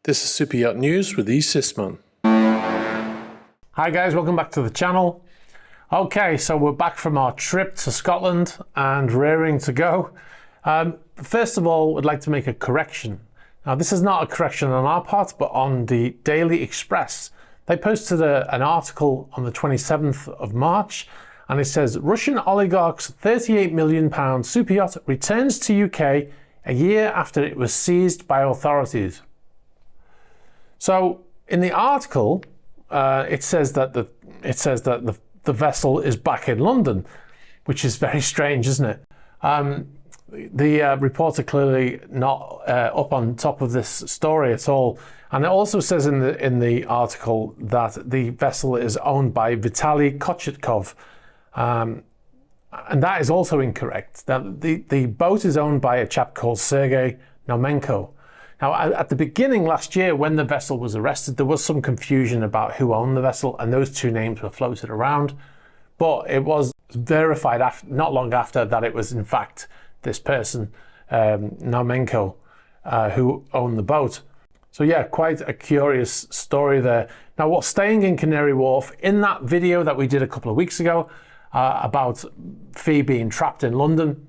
This is Super Yacht News with Sisman. Hi guys, welcome back to the channel. Okay, so we're back from our trip to Scotland and raring to go. First of all, I'd like to make a correction. Now this is not a correction on our part, but on the Daily Express. They posted an article on the 27th of March, and it says, Russian oligarch's £38 million super yacht returns to UK a year after it was seized by authorities. So in the article, it says that the vessel is back in London, which is very strange, isn't it? The reporter clearly not up on top of this story at all. And it also says in the article that the vessel is owned by Vitaly Kochetkov, and that is also incorrect. That the boat is owned by a chap called Sergei Naumenko. Now, at the beginning last year, when the vessel was arrested, there was some confusion about who owned the vessel, and those two names were floated around. But it was verified not long after that it was, in fact, this person, Naumenko, who owned the boat. So yeah, quite a curious story there. Now, what's staying in Canary Wharf, in that video that we did a couple of weeks ago about Fee being trapped in London,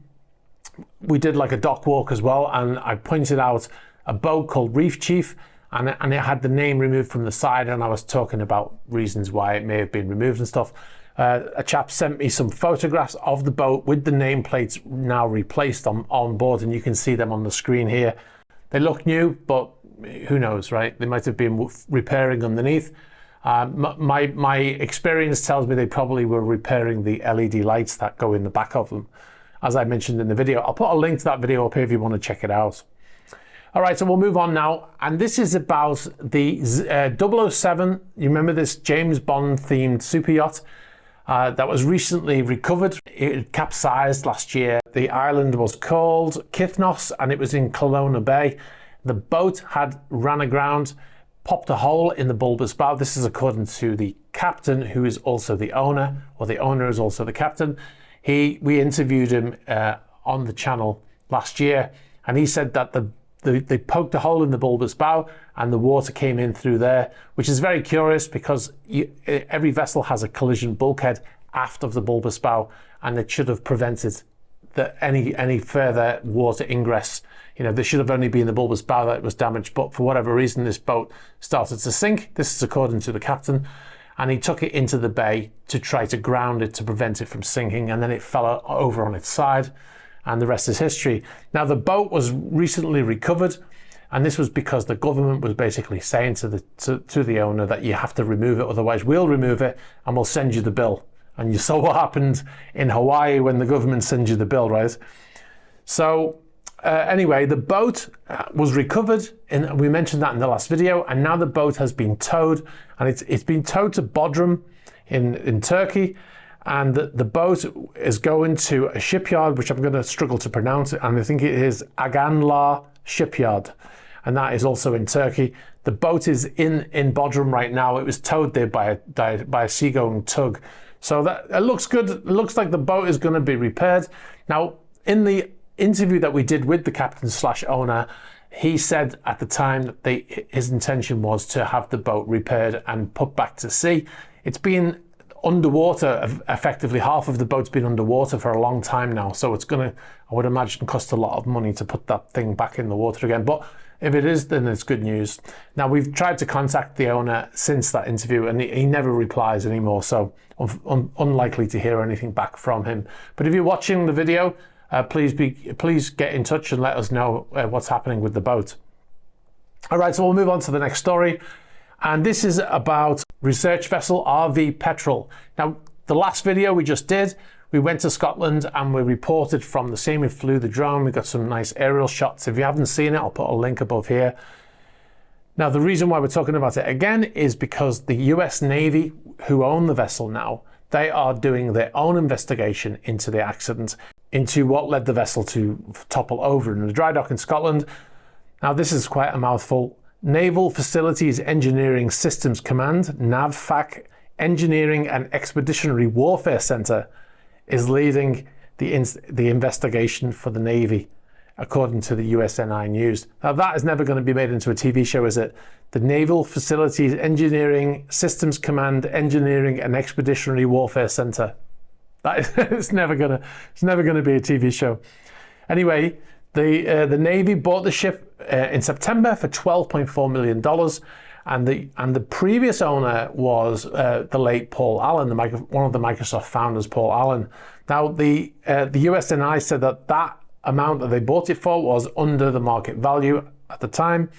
we did like a dock walk as well, and I pointed out a boat called Reef Chief, and it had the name removed from the side, and I was talking about reasons why it may have been removed and stuff. A chap sent me some photographs of the boat with the nameplates now replaced on board, and you can see them on the screen here. They look new, but who knows, right? They might have been repairing underneath. My experience tells me they probably were repairing the LED lights that go in the back of them, as I mentioned in the video. I'll put a link to that video up here if you want to check it out. All right, so we'll move on now, and this is about the 007. You remember this James Bond themed super yacht that was recently recovered. It capsized last year. The island was called Kithnos, and it was in Kelowna Bay. The boat had ran aground, popped a hole in the bulbous bow. This is according to the captain, who is also the owner, or the owner is also the captain. We interviewed him on the channel last year, and he said that they poked a hole in the bulbous bow and the water came in through there, which is very curious because every vessel has a collision bulkhead aft of the bulbous bow, and it should have prevented any further water ingress. You know, there should have only been the bulbous bow that was damaged, but for whatever reason this boat started to sink. This is according to the captain, and he took it into the bay to try to ground it to prevent it from sinking, and then it fell over on its side. And the rest is history. Now, the boat was recently recovered, and this was because the government was basically saying to the owner that you have to remove it, otherwise we'll remove it and we'll send you the bill. And you saw what happened in Hawaii when the government sends you the bill, right? So anyway, the boat was recovered, and we mentioned that in the last video, and now the boat has been towed, and it's been towed to Bodrum in Turkey. And the boat is going to a shipyard, which I'm going to struggle to pronounce it, and I think it is Aganlar Shipyard, and that is also in Turkey. The boat is in Bodrum right now. It was towed there by a seagoing tug. So that it looks good. It looks like the boat is going to be repaired. Now, in the interview that we did with the captain / owner, he said at the time that his intention was to have the boat repaired and put back to sea. It's been underwater, effectively half of the boat's been underwater for a long time now, so it's gonna, I would imagine, cost a lot of money to put that thing back in the water again. But if it is, then it's good news. Now, we've tried to contact the owner since that interview, and he never replies anymore, so unlikely to hear anything back from him. But if you're watching the video, please get in touch and let us know what's happening with the boat. All right, so we'll move on to the next story. And this is about research vessel RV Petrel. Now, the last video we just did, we went to Scotland and we reported from the scene. We flew the drone. We got some nice aerial shots. If you haven't seen it, I'll put a link above here. Now, the reason why we're talking about it again is because the US Navy, who own the vessel now, they are doing their own investigation into the accident, into what led the vessel to topple over in the dry dock in Scotland. Now, this is quite a mouthful. Naval Facilities Engineering Systems Command, NAVFAC, Engineering and Expeditionary Warfare Center, is leading the investigation for the Navy. according to the USNI News. Now that is never going to be made into a TV show, is it? The Naval Facilities Engineering Systems Command Engineering and Expeditionary Warfare Center. That is, it's never gonna be a TV show. Anyway, the Navy bought the ship in September for $12.4 million, and the previous owner was the late Paul Allen, one of the Microsoft founders, Paul Allen. Now the USNI said that amount that they bought it for was under the market value at the time.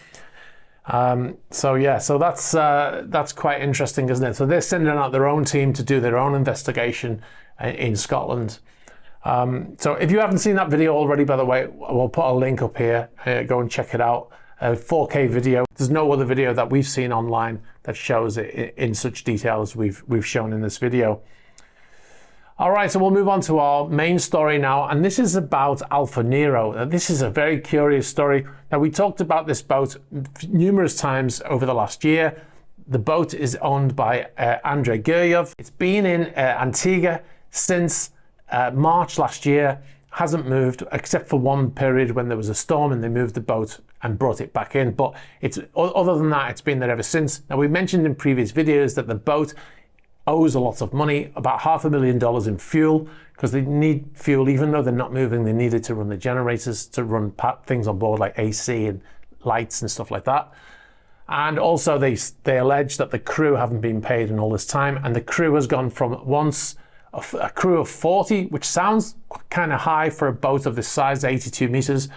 So that's quite interesting, isn't it? So they're sending out their own team to do their own investigation in Scotland. So if you haven't seen that video already, by the way, we'll put a link up here. Go and check it out. 4K video. There's no other video that we've seen online that shows it in such detail as we've shown in this video. All right, so we'll move on to our main story now, and this is about Alfa Nero. Now, this is a very curious story. Now, we talked about this boat numerous times over the last year. The boat is owned by Andrei Guryev. It's been in Antigua since March last year, hasn't moved except for one period when there was a storm and they moved the boat and brought it back in. But it's other than that, it's been there ever since. Now, we mentioned in previous videos that the boat owes a lot of money, about $500,000 in fuel, because they need fuel. Even though they're not moving, they need it to run the generators, to run things on board like AC and lights and stuff like that. And also they allege that the crew haven't been paid in all this time, and the crew has gone from once a crew of 40, which sounds kind of high for a boat of this size, 82 meters,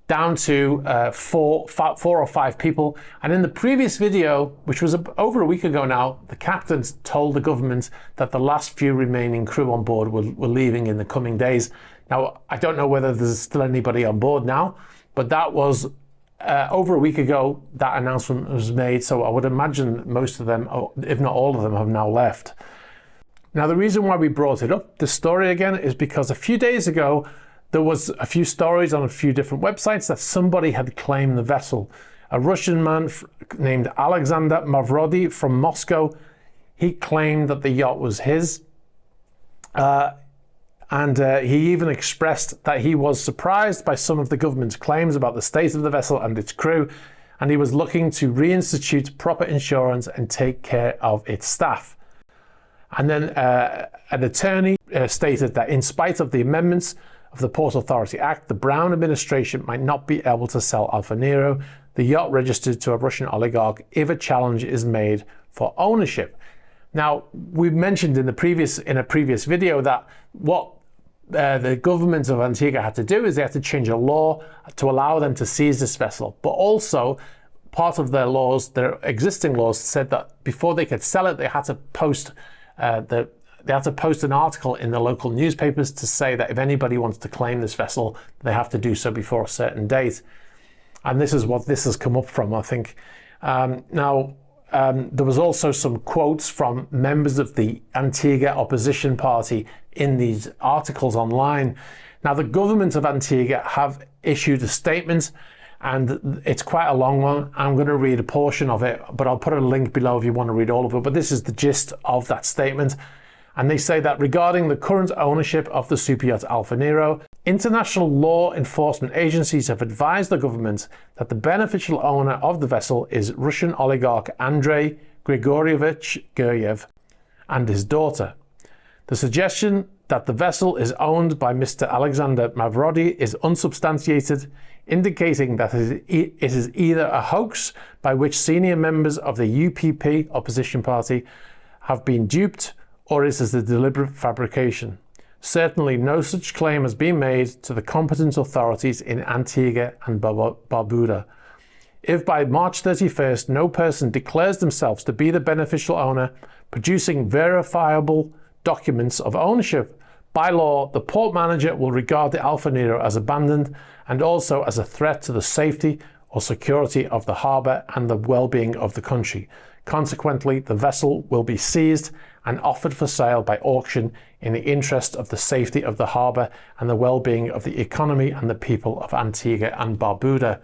down to four or five people. And in the previous video, which was over a week ago now, the captain told the government that the last few remaining crew on board were leaving in the coming days. Now, I don't know whether there's still anybody on board now, but that was over a week ago that announcement was made. So I would imagine most of them, if not all of them, have now left. Now, the reason why we brought it up, this story again, is because a few days ago, there was a few stories on a few different websites that somebody had claimed the vessel. A Russian man named Alexander Mavrodi from Moscow, he claimed that the yacht was his. And he even expressed that he was surprised by some of the government's claims about the state of the vessel and its crew, and he was looking to reinstitute proper insurance and take care of its staff. And then an attorney stated that in spite of the amendments of the Port Authority Act, the Brown administration might not be able to sell Alfa Nero, the yacht registered to a Russian oligarch, if a challenge is made for ownership. Now, we mentioned in a previous video that what the government of Antigua had to do is they had to change a law to allow them to seize this vessel. But also, part of their laws, their existing laws, said that before they could sell it, they had to post an article in the local newspapers to say that if anybody wants to claim this vessel, they have to do so before a certain date. And this is what this has come up from, I think. There was also some quotes from members of the Antigua opposition party in these articles online. Now, the government of Antigua have issued a statement, and it's quite a long one. I'm going to read a portion of it, but I'll put a link below if you want to read all of it. But this is the gist of that statement. And they say that regarding the current ownership of the superyacht Alfa Nero, international law enforcement agencies have advised the government that the beneficial owner of the vessel is Russian oligarch Andrei Grigorievich Guryev and his daughter. The suggestion that the vessel is owned by Mr. Alexander Mavrodi is unsubstantiated, indicating that it is either a hoax by which senior members of the UPP opposition party have been duped, or it is a deliberate fabrication. Certainly no such claim has been made to the competent authorities in Antigua and Barbuda. If by March 31st no person declares themselves to be the beneficial owner, producing verifiable documents of ownership, by law, the port manager will regard the Alfa Nero as abandoned and also as a threat to the safety or security of the harbour and the well-being of the country. Consequently, the vessel will be seized and offered for sale by auction in the interest of the safety of the harbour and the well-being of the economy and the people of Antigua and Barbuda.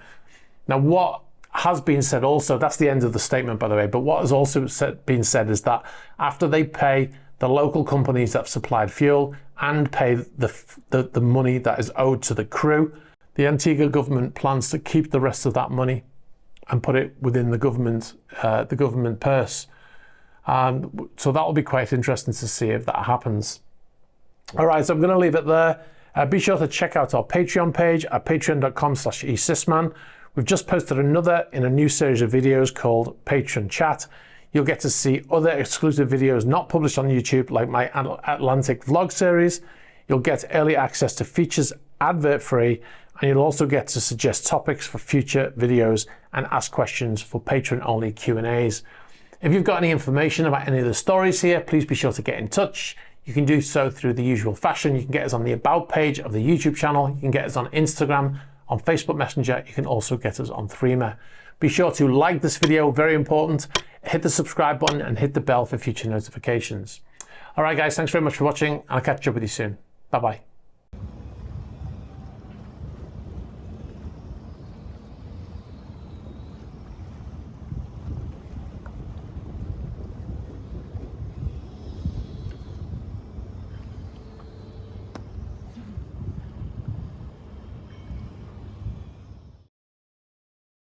Now, what has been said also, that's the end of the statement, by the way, but what has also been said is that after they pay the local companies that have supplied fuel and pay the money that is owed to the crew, the Antigua government plans to keep the rest of that money and put it within the government purse. So that will be quite interesting to see if that happens. All right, so I'm going to leave it there. Be sure to check out our Patreon page at patreon.com/esysman. We've just posted another in a new series of videos called Patreon Chat. You'll get to see other exclusive videos not published on YouTube, like my Atlantic vlog series. You'll get early access to features advert-free, and you'll also get to suggest topics for future videos and ask questions for patron-only Q&As. If you've got any information about any of the stories here, please be sure to get in touch. You can do so through the usual fashion. You can get us on the About page of the YouTube channel. You can get us on Instagram, on Facebook Messenger. You can also get us on Threema. Be sure to like this video, very important. Hit the subscribe button and hit the bell for future notifications. All right, guys, thanks very much for watching, and I'll catch up with you soon. Bye-bye.